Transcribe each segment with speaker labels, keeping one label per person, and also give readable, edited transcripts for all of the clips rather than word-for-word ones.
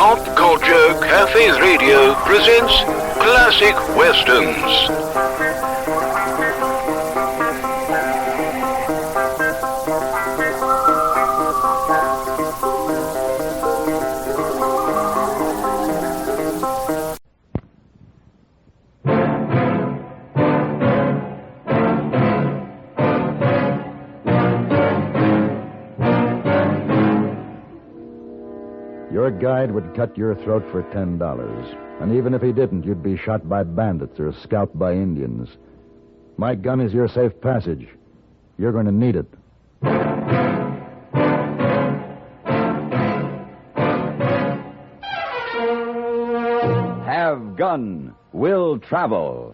Speaker 1: Pop Culture Cafes Radio presents Classic Westerns.
Speaker 2: Your guide would cut your throat for $10. And even if he didn't, you'd be shot by bandits or scalped by Indians. My gun is your safe passage. You're going to need it.
Speaker 3: Have Gun, Will Travel.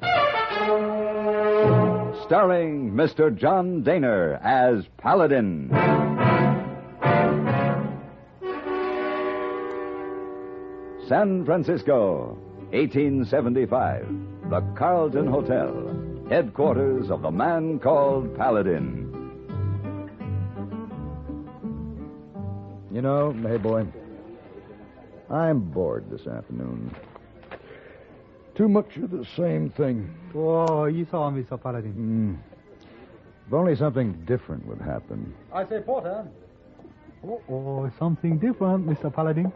Speaker 3: Starring Mr. John Daner as Paladin. San Francisco, 1875. The Carlton Hotel, headquarters of the man called Paladin.
Speaker 2: You know, hey, boy, I'm bored this afternoon. Too much of the same thing.
Speaker 4: Oh, you saw Mr. Paladin.
Speaker 2: If only something different would happen.
Speaker 4: I say, Porter. Oh, something different, Mr. Paladin.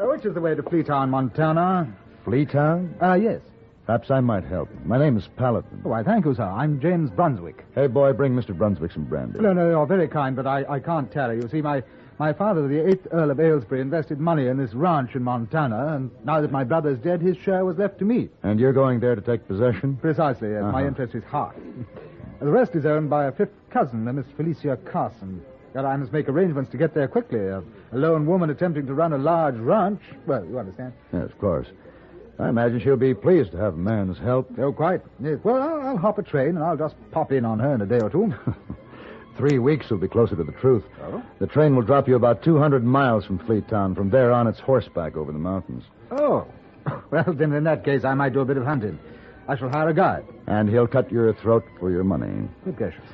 Speaker 4: Which is the way to Fleetown, Montana?
Speaker 2: Fleetown?
Speaker 4: Yes.
Speaker 2: Perhaps I might help. My name is Paladin.
Speaker 4: Why, thank you, sir. I'm James Brunswick.
Speaker 2: Hey, boy, bring Mr. Brunswick some brandy.
Speaker 4: No, you're very kind, but I can't tarry. You see, my father, the 8th Earl of Aylesbury, invested money in this ranch in Montana, and now that my brother's dead, his share was left to me.
Speaker 2: And you're going there to take possession?
Speaker 4: Precisely, yes. My interest is half. The rest is owned by a fifth cousin, a Miss Felicia Carson. Yet I must make arrangements to get there quickly. A lone woman attempting to run a large ranch. Well, you understand.
Speaker 2: Yes, of course. I imagine she'll be pleased to have a man's help.
Speaker 4: Oh, quite. Yes. Well, I'll hop a train, and I'll just pop in on her in a day or two.
Speaker 2: 3 weeks will be closer to the truth.
Speaker 4: Oh?
Speaker 2: The train will drop you about 200 miles from Fleetown. From there on, it's horseback over the mountains.
Speaker 4: Oh. Well, then in that case, I might do a bit of hunting. I shall hire a guide.
Speaker 2: And he'll cut your throat for your money.
Speaker 4: Good gracious.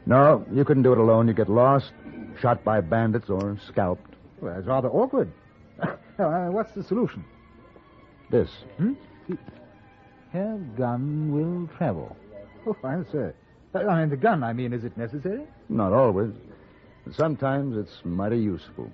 Speaker 2: No, you couldn't do it alone. You get lost, shot by bandits, or scalped.
Speaker 4: Well, it's rather awkward. What's the solution?
Speaker 2: This.
Speaker 4: Have gun will travel. Oh, I say. I mean, the gun, is it necessary?
Speaker 2: Not always. But sometimes it's mighty useful.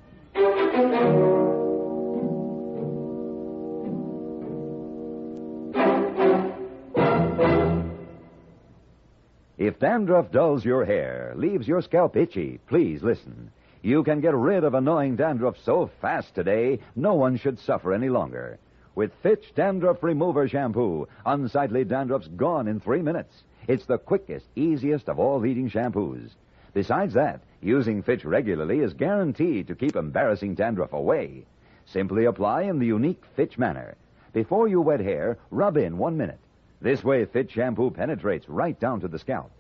Speaker 3: If dandruff dulls your hair, leaves your scalp itchy, please listen. You can get rid of annoying dandruff so fast today, no one should suffer any longer. With Fitch Dandruff Remover Shampoo, unsightly dandruff's gone in 3 minutes. It's the quickest, easiest of all leading shampoos. Besides that, using Fitch regularly is guaranteed to keep embarrassing dandruff away. Simply apply in the unique Fitch manner. Before you wet hair, rub in 1 minute. This way, Fitch shampoo penetrates right down to the scalp.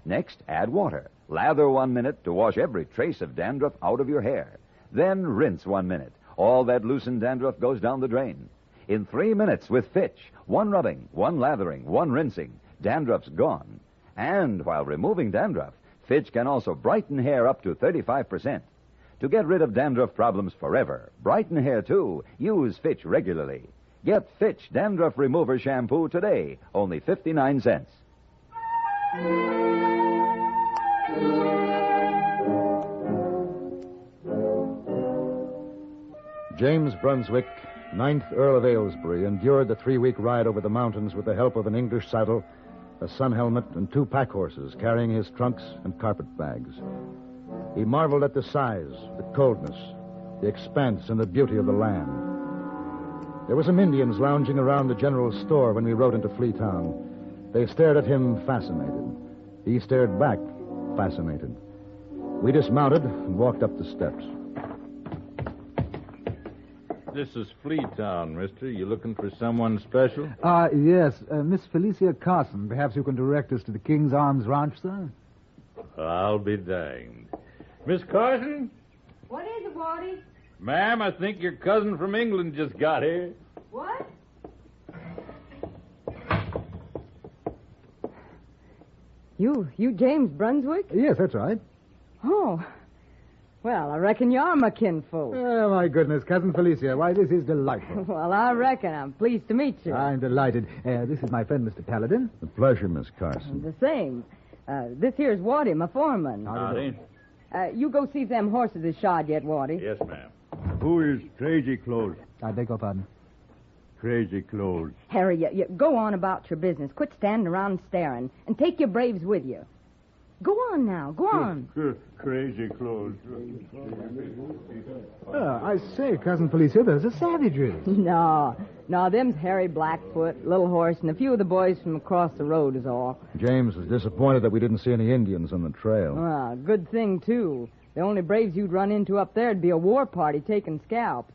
Speaker 3: Next, add water. Lather 1 minute to wash every trace of dandruff out of your hair. Then rinse 1 minute. All that loosened dandruff goes down the drain. In 3 minutes with Fitch, 1 rubbing, 1 lathering, 1 rinsing, dandruff's gone. And while removing dandruff, Fitch can also brighten hair up to 35%. To get rid of dandruff problems forever, brighten hair too, use Fitch regularly. Get Fitch Dandruff Remover Shampoo today, only 59 cents.
Speaker 2: James Brunswick, 9th Earl of Aylesbury, endured the 3-week ride over the mountains with the help of an English saddle, a sun helmet, and 2 pack horses carrying his trunks and carpet bags. He marveled at the size, the coldness, the expanse, and the beauty of the land. There were some Indians lounging around the general store when we rode into Fleetown. They stared at him fascinated. He stared back, fascinated. We dismounted and walked up the steps.
Speaker 5: This is Fleetown, mister. You looking for someone special?
Speaker 4: Yes. Miss Felicia Carson. Perhaps you can direct us to the King's Arms Ranch, sir?
Speaker 5: I'll be danged. Miss Carson?
Speaker 6: What is it, Wardy?
Speaker 5: Ma'am, I think your cousin from England just got here.
Speaker 6: What? You James Brunswick?
Speaker 4: Yes, that's right.
Speaker 6: Oh. Well, I reckon you're my kinfolk.
Speaker 4: Oh, my goodness, Cousin Felicia. Why, this is delightful.
Speaker 6: Well, I reckon. I'm pleased to meet you.
Speaker 4: I'm delighted. This is my friend, Mr. Paladin.
Speaker 2: A pleasure, Miss Carson.
Speaker 6: The same. This here's Waddy, my foreman.
Speaker 5: Howdy.
Speaker 6: You go see if them horses is shod yet, Waddy.
Speaker 5: Yes, ma'am.
Speaker 7: Who is Crazy Clothes?
Speaker 4: I beg your pardon.
Speaker 7: Crazy Clothes.
Speaker 6: Harry, you go on about your business. Quit standing around and staring. And take your braves with you. Go on now. Go on.
Speaker 7: Crazy Clothes.
Speaker 4: I say, Cousin Felicia, those are savages.
Speaker 6: No, them's Harry Blackfoot, Little Horse, and a few of the boys from across the road is all.
Speaker 2: James was disappointed that we didn't see any Indians on the trail.
Speaker 6: Well, good thing, too. The only braves you'd run into up there'd be a war party taking scalps.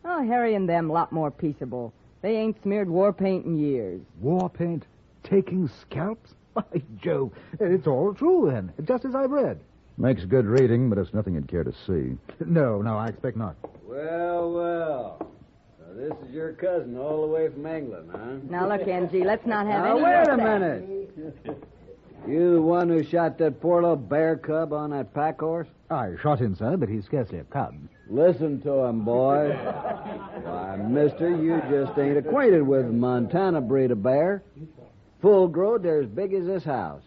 Speaker 6: Oh, Harry and them a lot more peaceable. They ain't smeared war paint in years.
Speaker 4: War paint? Taking scalps? By Jove, it's all true, then, just as I've read.
Speaker 2: Makes good reading, but it's nothing you'd care to see.
Speaker 4: No, I expect not.
Speaker 8: Well. So this is your cousin all the way from England, huh?
Speaker 6: Now, look, NG, let's not have
Speaker 8: Now,
Speaker 6: any...
Speaker 8: wait a
Speaker 6: more
Speaker 8: minute. You the one who shot that poor little bear cub on that pack horse?
Speaker 4: I shot him, sir, but he's scarcely a cub.
Speaker 8: Listen to him, boy. Why, mister, you just ain't acquainted with Montana breed of bear. Full grown, they're as big as this house.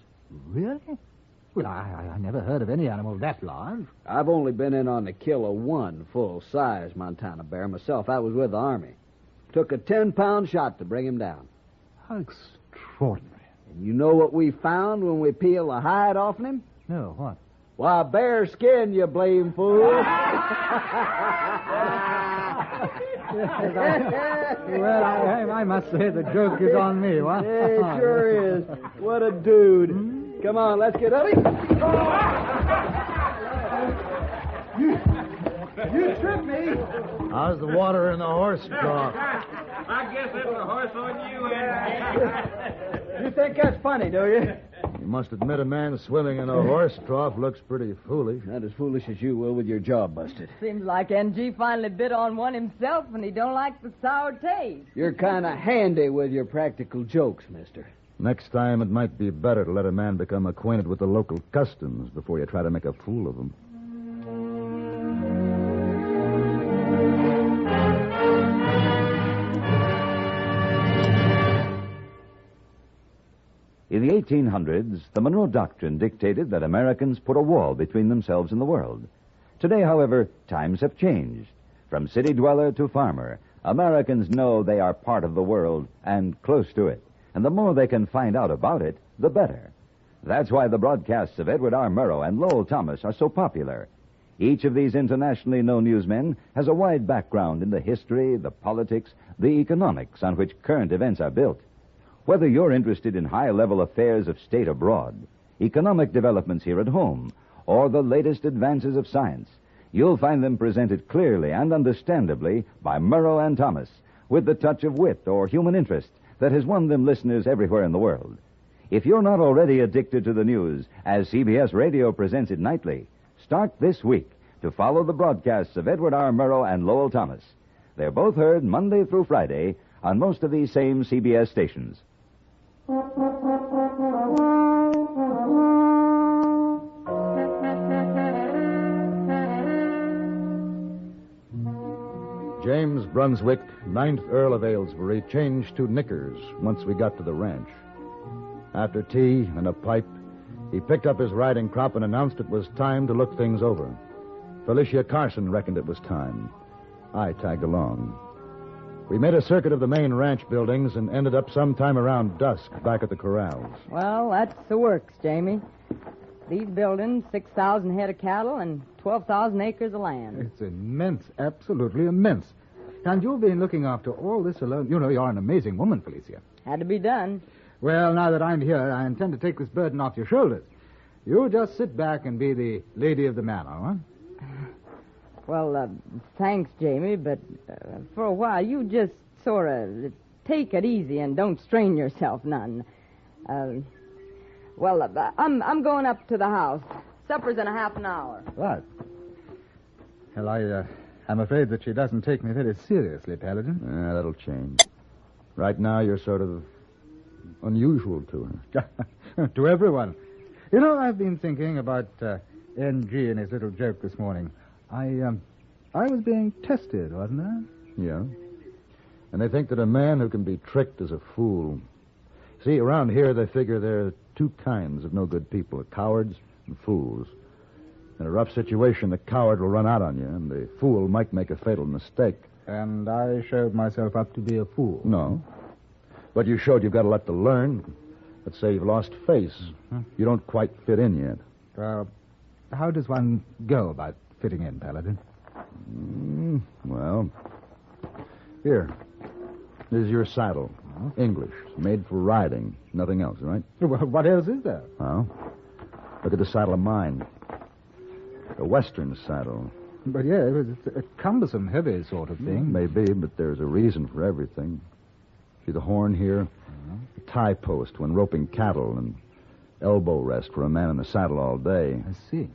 Speaker 4: Really? Well, I never heard of any animal that large.
Speaker 8: I've only been in on the kill of one full-size Montana bear myself. I was with the Army. Took a 10-pound shot to bring him down.
Speaker 4: How extraordinary.
Speaker 8: And you know what we found when we peeled the hide off him?
Speaker 4: No, what?
Speaker 8: Why, bear skin, you blame fool.
Speaker 4: Well, I must say the joke is on me, what?
Speaker 8: It sure is. What a dude. Come on, let's get up.
Speaker 4: You tripped me.
Speaker 2: How's the water in the horse trough?
Speaker 5: I guess it's a horse on you, Andy.
Speaker 8: You think that's funny, do you?
Speaker 2: You must admit a man swimming in a horse trough looks pretty foolish.
Speaker 8: Not as foolish as you will with your jaw busted.
Speaker 6: Seems like NG finally bit on one himself, and he don't like the sour taste.
Speaker 8: You're kind of handy with your practical jokes, mister.
Speaker 2: Next time, it might be better to let a man become acquainted with the local customs before you try to make a fool of him.
Speaker 3: In the 1800s, the Monroe Doctrine dictated that Americans put a wall between themselves and the world. Today, however, times have changed. From city dweller to farmer, Americans know they are part of the world and close to it. And the more they can find out about it, the better. That's why the broadcasts of Edward R. Murrow and Lowell Thomas are so popular. Each of these internationally known newsmen has a wide background in the history, the politics, the economics on which current events are built. Whether you're interested in high-level affairs of state abroad, economic developments here at home, or the latest advances of science, you'll find them presented clearly and understandably by Murrow and Thomas, with the touch of wit or human interest that has won them listeners everywhere in the world. If you're not already addicted to the news, as CBS Radio presents it nightly, start this week to follow the broadcasts of Edward R. Murrow and Lowell Thomas. They're both heard Monday through Friday on most of these same CBS stations.
Speaker 2: James Brunswick, 9th Earl of Aylesbury, changed to knickers once we got to the ranch. After tea and a pipe, he picked up his riding crop and announced it was time to look things over. Felicia Carson reckoned it was time. I tagged along. We made a circuit of the main ranch buildings and ended up sometime around dusk back at the corrals.
Speaker 6: Well, that's the works, Jamie. These buildings, 6,000 head of cattle and 12,000 acres of land.
Speaker 4: It's immense, absolutely immense. And you've been looking after all this alone. You know, you're an amazing woman, Felicia.
Speaker 6: Had to be done.
Speaker 4: Well, now that I'm here, I intend to take this burden off your shoulders. You just sit back and be the lady of the manor, huh?
Speaker 6: Well, thanks, Jamie, but for a while you just sort of take it easy and don't strain yourself none. I'm going up to the house. Supper's in a half an hour.
Speaker 4: What? Well, I'm afraid that she doesn't take me very seriously, Paladin.
Speaker 2: That'll change. Right now, you're sort of unusual to her.
Speaker 4: To everyone. You know, I've been thinking about NG and his little joke this morning. I was being tested, wasn't I?
Speaker 2: Yeah. And they think that a man who can be tricked is a fool. See, around here they figure there are two kinds of no good people, cowards and fools. In a rough situation, the coward will run out on you, and the fool might make a fatal mistake.
Speaker 4: And I showed myself up to be a fool.
Speaker 2: No. But you showed you've got a lot to learn. Let's say you've lost face. You don't quite fit in yet.
Speaker 4: How does one go about fitting in, Paladin?
Speaker 2: Well, here. This is your saddle. English. Made for riding. Nothing else, right?
Speaker 4: Well, what else is there?
Speaker 2: Well, look at the saddle of mine. A Western saddle.
Speaker 4: But yeah, it's a cumbersome, heavy sort of thing.
Speaker 2: Maybe, but there's a reason for everything. See the horn here? A tie post when roping cattle, and elbow rest for a man in the saddle all day.
Speaker 4: I see.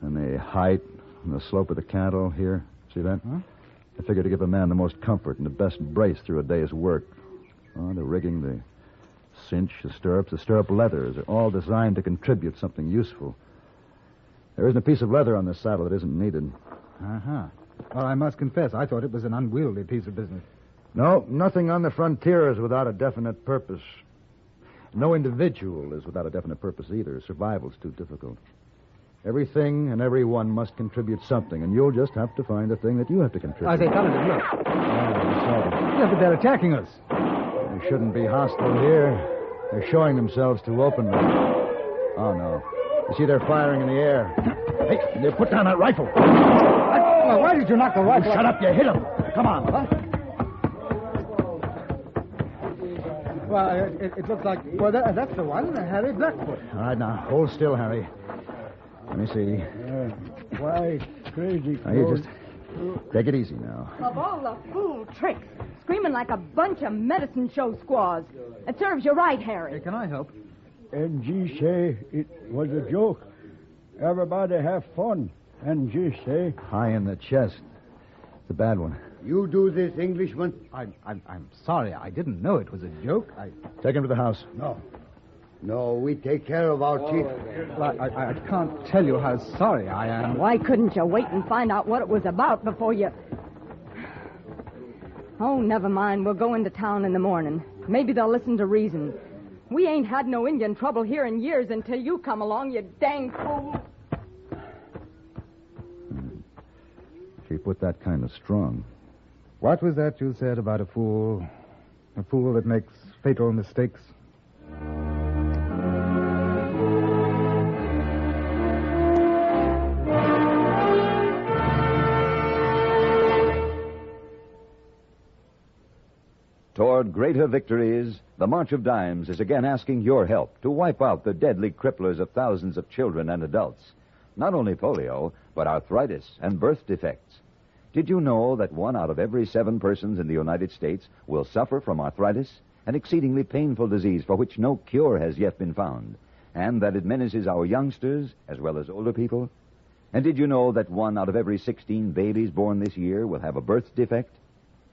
Speaker 2: And the height and the slope of the cantle here. See that? I figure to give a man the most comfort and the best brace through a day's work. The rigging, the cinch, the stirrups, the stirrup leathers are all designed to contribute something useful. There isn't a piece of leather on this saddle that isn't needed.
Speaker 4: Well, I must confess, I thought it was an unwieldy piece of business.
Speaker 2: No, nothing on the frontier is without a definite purpose. No individual is without a definite purpose either. Survival's too difficult. Everything and everyone must contribute something, and you'll just have to find the thing that you have to contribute.
Speaker 4: I say, Paladin, look. Yeah, but they're attacking us.
Speaker 2: They shouldn't be hostile here. They're showing themselves too openly. Oh, no. You see, they're firing in the air. Hey, you put down that rifle.
Speaker 4: Well, why did you knock the rifle?
Speaker 2: Shut up, you hit him. Come on.
Speaker 4: Well, it looks like... Well, that's the one, Harry Blackfoot.
Speaker 2: All right, now, hold still, Harry. Let me see.
Speaker 7: Why, crazy
Speaker 2: Now, you
Speaker 7: clothes.
Speaker 2: just take it easy now.
Speaker 6: Of all the fool tricks, screaming like a bunch of medicine show squaws. It serves you right, Harry.
Speaker 4: Can I help?
Speaker 7: And G say it was a joke. Everybody have fun. And G say...
Speaker 2: High in the chest. It's a bad one.
Speaker 9: You do this, Englishman?
Speaker 4: I'm sorry. I didn't know it was a joke.
Speaker 2: Take him to the house.
Speaker 9: No, we take care of our chief.
Speaker 4: I can't tell you how sorry I am.
Speaker 6: Why couldn't you wait and find out what it was about before you... Oh, never mind. We'll go into town in the morning. Maybe they'll listen to reason. We ain't had no Indian trouble here in years until you come along, you dang fool.
Speaker 2: She put that kind of strong.
Speaker 4: What was that you said about a fool? A fool that makes fatal mistakes?
Speaker 3: Toward greater victories, the March of Dimes is again asking your help to wipe out the deadly cripplers of thousands of children and adults. Not only polio, but arthritis and birth defects. Did you know that 1 out of every 7 persons in the United States will suffer from arthritis, an exceedingly painful disease for which no cure has yet been found, and that it menaces our youngsters as well as older people? And did you know that 1 out of every 16 babies born this year will have a birth defect?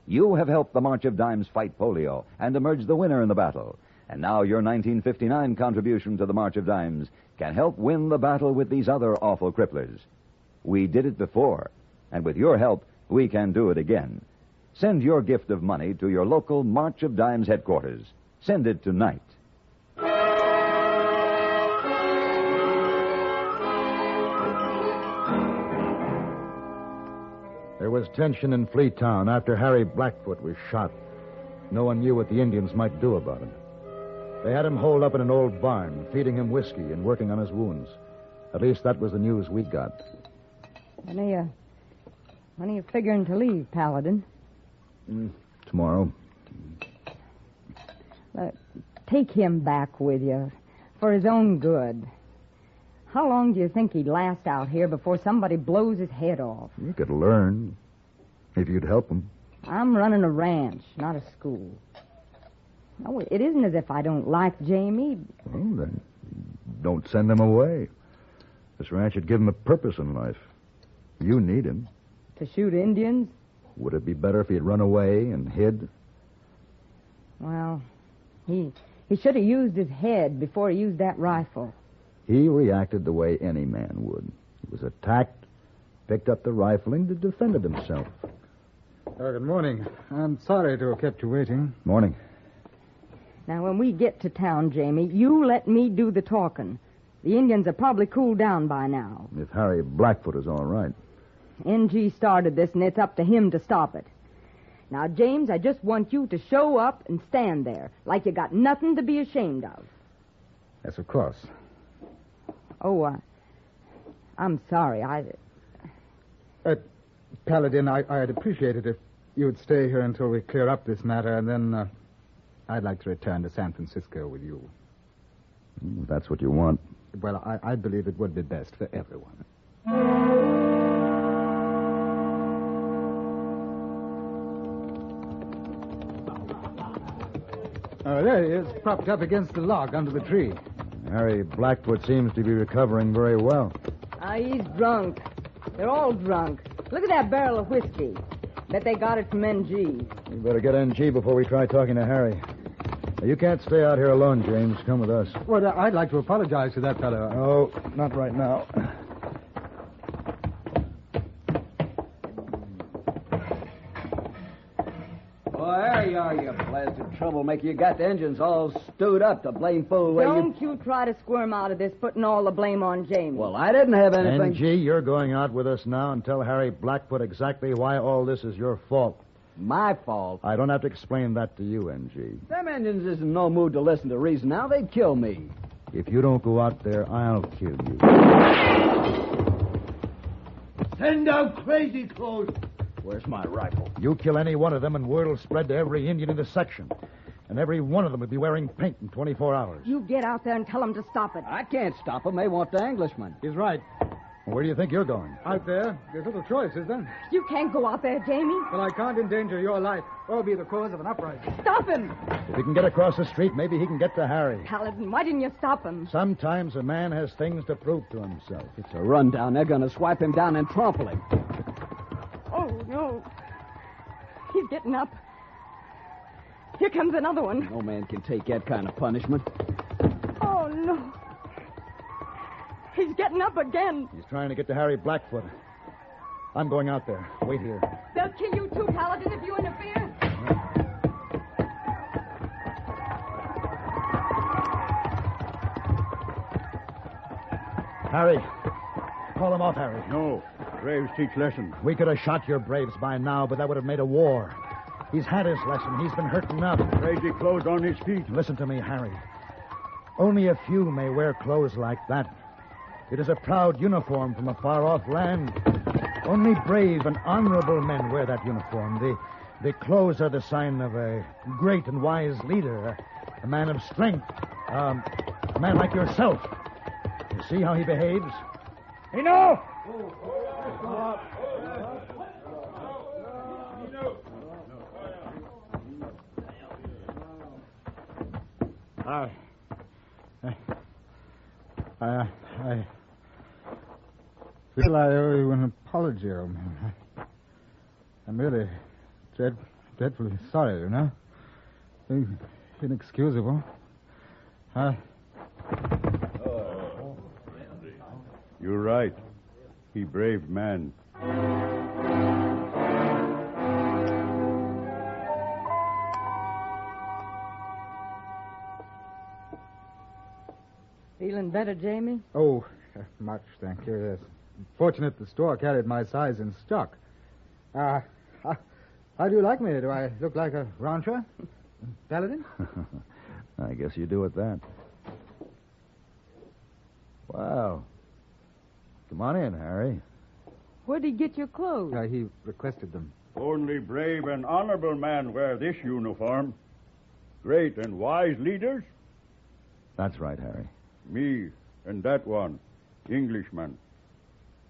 Speaker 3: You have helped the March of Dimes fight polio and emerge the winner in the battle. And now your 1959 contribution to the March of Dimes can help win the battle with these other awful cripplers. We did it before, and with your help, we can do it again. Send your gift of money to your local March of Dimes headquarters. Send it tonight.
Speaker 2: There was tension in Fleetown after Harry Blackfoot was shot. No one knew what the Indians might do about it. They had him holed up in an old barn, feeding him whiskey and working on his wounds. At least that was the news we got.
Speaker 6: When are you figuring to leave, Paladin?
Speaker 2: Tomorrow.
Speaker 6: Take him back with you for his own good. How long do you think he'd last out here before somebody blows his head off?
Speaker 2: You could learn if you'd help him.
Speaker 6: I'm running a ranch, not a school. No, it isn't as if I don't like Jamie.
Speaker 2: Well, then don't send him away. This ranch would give him a purpose in life. You need him.
Speaker 6: To shoot Indians?
Speaker 2: Would it be better if he had run away and hid?
Speaker 6: Well, he should have used his head before he used that rifle.
Speaker 2: He reacted the way any man would. He was attacked, picked up the rifle and defended himself.
Speaker 4: Good morning. I'm sorry to have kept you waiting.
Speaker 2: Morning.
Speaker 6: Now, when we get to town, Jamie, you let me do the talking. The Indians are probably cooled down by now.
Speaker 2: If Harry Blackfoot is all right.
Speaker 6: NG started this, and it's up to him to stop it. Now, James, I just want you to show up and stand there like you got nothing to be ashamed of.
Speaker 4: Yes, of course.
Speaker 6: Oh, I'm sorry.
Speaker 4: Paladin, I'd appreciate it if you would stay here until we clear up this matter, and then I'd like to return to San Francisco with you.
Speaker 2: If that's what you want.
Speaker 4: Well, I believe it would be best for everyone. Oh, there he is, propped up against the log under the tree.
Speaker 2: Harry Blackfoot seems to be recovering very well.
Speaker 6: He's drunk. They're all drunk. Look at that barrel of whiskey. Bet they got it from NG.
Speaker 2: We better get NG before we try talking to Harry. Now, you can't stay out here alone, James. Come with us.
Speaker 4: Well, I'd like to apologize to that fellow.
Speaker 2: Oh, not right now.
Speaker 8: Oh, there you are, you blasted troublemaker. You got the engines all stewed up, the blame fool.
Speaker 6: Don't you try to squirm out of this, putting all the blame on Jamie.
Speaker 8: Well, I didn't have anything.
Speaker 2: NG, you're going out with us now and tell Harry Blackfoot exactly why all this is your fault.
Speaker 8: My fault.
Speaker 2: I don't have to explain that to you, NG.
Speaker 8: Them Indians is in no mood to listen to reason now. They'd kill me.
Speaker 2: If you don't go out there, I'll kill you.
Speaker 9: Send out Crazy Clothes.
Speaker 8: Where's my rifle?
Speaker 2: You kill any one of them, and word will spread to every Indian in the section. And every one of them will be wearing pink in 24 hours.
Speaker 6: You get out there and tell them to stop it.
Speaker 8: I can't stop them. They want the Englishman.
Speaker 4: He's right.
Speaker 2: Where do you think you're going?
Speaker 4: Out there, there's little choice, is there?
Speaker 6: You can't go out there, Jamie.
Speaker 4: Well, I can't endanger your life or be the cause of an uprising.
Speaker 6: Stop him.
Speaker 2: If he can get across the street, maybe he can get to Harry.
Speaker 6: Paladin, why didn't you stop him?
Speaker 2: Sometimes a man has things to prove to himself.
Speaker 8: It's a rundown. They're going to swipe him down and trample him.
Speaker 6: Oh, no. He's getting up. Here comes another one.
Speaker 8: No man can take that kind of punishment.
Speaker 6: Oh, no. He's getting up again.
Speaker 2: He's trying to get to Harry Blackfoot. I'm going out there. Wait here.
Speaker 6: They'll kill you too, Paladin, if you interfere.
Speaker 2: Harry. Call him off, Harry.
Speaker 7: No. Braves teach lessons.
Speaker 2: We could have shot your braves by now, but that would have made a war. He's had his lesson. He's been hurt enough.
Speaker 7: Crazy Clothes on his feet.
Speaker 2: Listen to me, Harry. Only a few may wear clothes like that. It is a proud uniform from a far-off land. Only brave and honorable men wear that uniform. The clothes are the sign of a great and wise leader, a man of strength, a man like yourself. You see how he behaves?
Speaker 7: Enough!
Speaker 4: I feel I owe you an apology, old man. I'm really dreadfully sorry, you know. Inexcusable.
Speaker 7: You're right. He brave man.
Speaker 6: Feeling better, Jamie?
Speaker 4: Oh, much, thank you, yes. Fortunate the store carried my size in stock. How do you like me? Do I look like a rancher? Paladin?
Speaker 2: I guess you do at that. Well, come on in, Harry.
Speaker 6: Where'd he get your clothes?
Speaker 4: He requested them.
Speaker 7: Only brave and honorable men wear this uniform. Great and wise leaders?
Speaker 2: That's right, Harry.
Speaker 7: Me and that one, Englishman.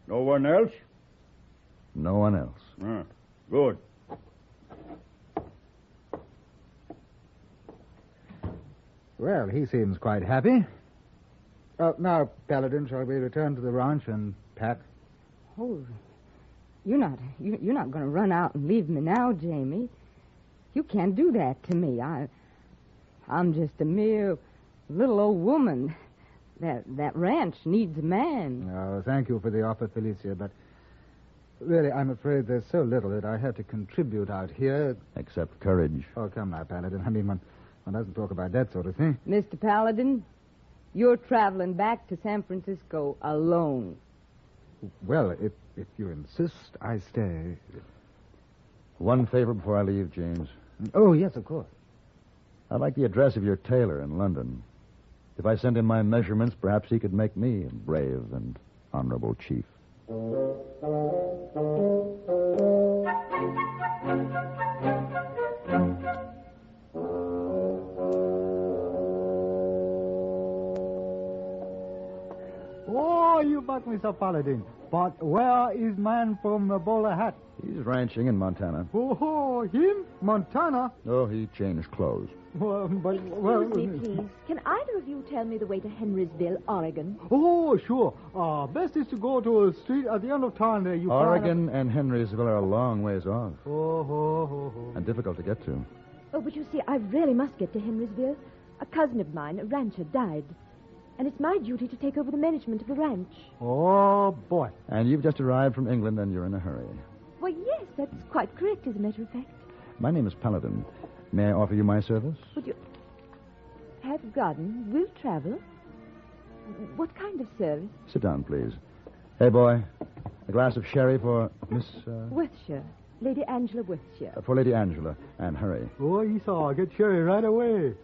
Speaker 7: No one else?
Speaker 2: No one else.
Speaker 7: Good.
Speaker 4: Well, he seems quite happy. Now, Paladin, shall we return to the ranch and pack?
Speaker 6: Oh, you're not going to run out and leave me now, Jamie. You can't do that to me. I'm just a mere little old woman. That ranch needs a man.
Speaker 4: Oh, thank you for the offer, Felicia, but Really, I'm afraid there's so little that I have to contribute out here.
Speaker 2: Except courage.
Speaker 4: Oh, come now, Paladin. I mean, one doesn't talk about that sort of thing.
Speaker 6: Mr. Paladin, you're traveling back to San Francisco alone.
Speaker 4: Well, if you insist, I stay.
Speaker 2: One favor before I leave, James.
Speaker 4: Oh, yes, of course.
Speaker 2: I'd like the address of your tailor in London. If I send him my measurements, perhaps he could make me a brave and honorable chief.
Speaker 7: Oh, you buck, Mr. Paladin. But where is man from the bowler hat?
Speaker 2: He's ranching in Montana.
Speaker 7: Oh, him? Montana?
Speaker 2: Oh, he changed clothes.
Speaker 7: Well,
Speaker 10: Excuse me, please. Can either of you tell me the way to Henrysville, Oregon?
Speaker 7: Oh, sure. Best is to go to a street at the end of town there. You
Speaker 2: Oregon and Henrysville are a long ways off.
Speaker 7: Oh.
Speaker 2: And difficult to get to.
Speaker 10: Oh, but you see, I really must get to Henrysville. A cousin of mine, a rancher, died. And it's my duty to take over the management of the ranch.
Speaker 7: Oh, boy.
Speaker 2: And you've just arrived from England and you're in a hurry.
Speaker 10: Well, yes, that's quite correct, as a matter of fact.
Speaker 2: My name is Paladin. May I offer you my service?
Speaker 10: Would you have garden, will travel? What kind of service?
Speaker 2: Sit down, please. Hey, boy. A glass of sherry for Miss...
Speaker 10: Worthshire. Lady Angela Worthshire.
Speaker 2: For Lady Angela. And hurry.
Speaker 7: Oh, Esau, get sherry right away.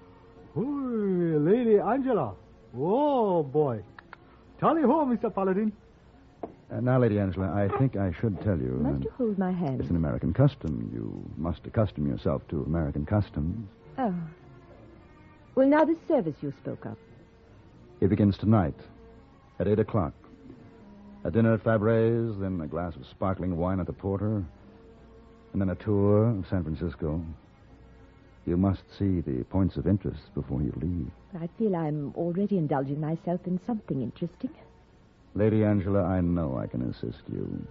Speaker 7: Oh, Lady Angela. Oh, boy. Tally ho, Mr. Paladin.
Speaker 2: Now, Lady Angela, I think I should tell you...
Speaker 10: Must you hold my hand?
Speaker 2: It's an American custom. You must accustom yourself to American customs.
Speaker 10: Oh. Well, now the service you spoke of.
Speaker 2: It begins tonight at 8 o'clock. A dinner at Fabre's, then a glass of sparkling wine at the Porter, and then a tour of San Francisco. You must see the points of interest before you leave.
Speaker 10: I feel I'm already indulging myself in something interesting.
Speaker 2: Lady Angela, I know I can assist you.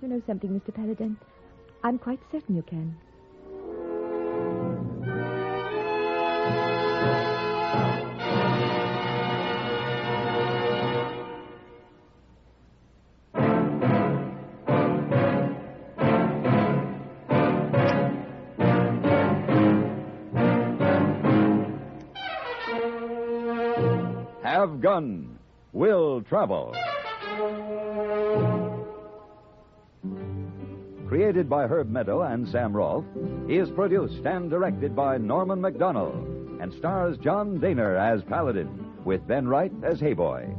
Speaker 10: You know something, Mr. Paladin? I'm quite certain you can.
Speaker 3: Have gun. Will travel. Created by Herb Meadow and Sam Rolfe, is produced and directed by Norman MacDonald and stars John Daner as Paladin, with Ben Wright as Hayboy.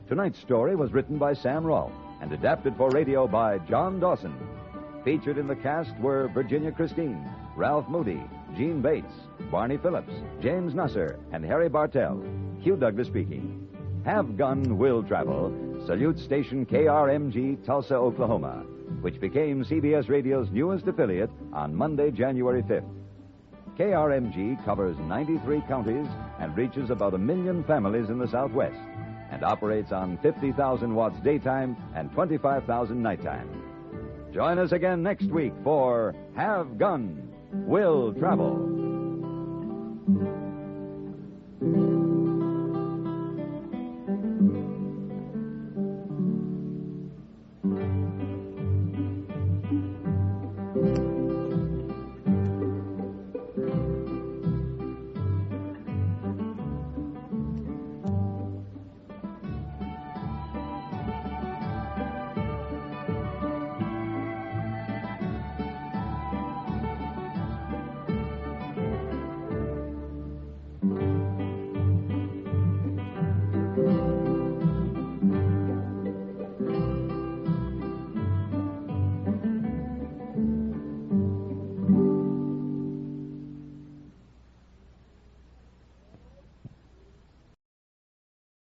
Speaker 3: Tonight's story was written by Sam Rolfe and adapted for radio by John Dawson. Featured in the cast were Virginia Christine, Ralph Moody, Gene Bates, Barney Phillips, James Nusser, and Harry Bartell. Hugh Douglas speaking. Have Gun Will Travel salutes station KRMG, Tulsa, Oklahoma, which became CBS Radio's newest affiliate on Monday, January 5th. KRMG covers 93 counties and reaches about 1 million families in the Southwest and operates on 50,000 watts daytime and 25,000 nighttime. Join us again next week for Have Gun Will Travel.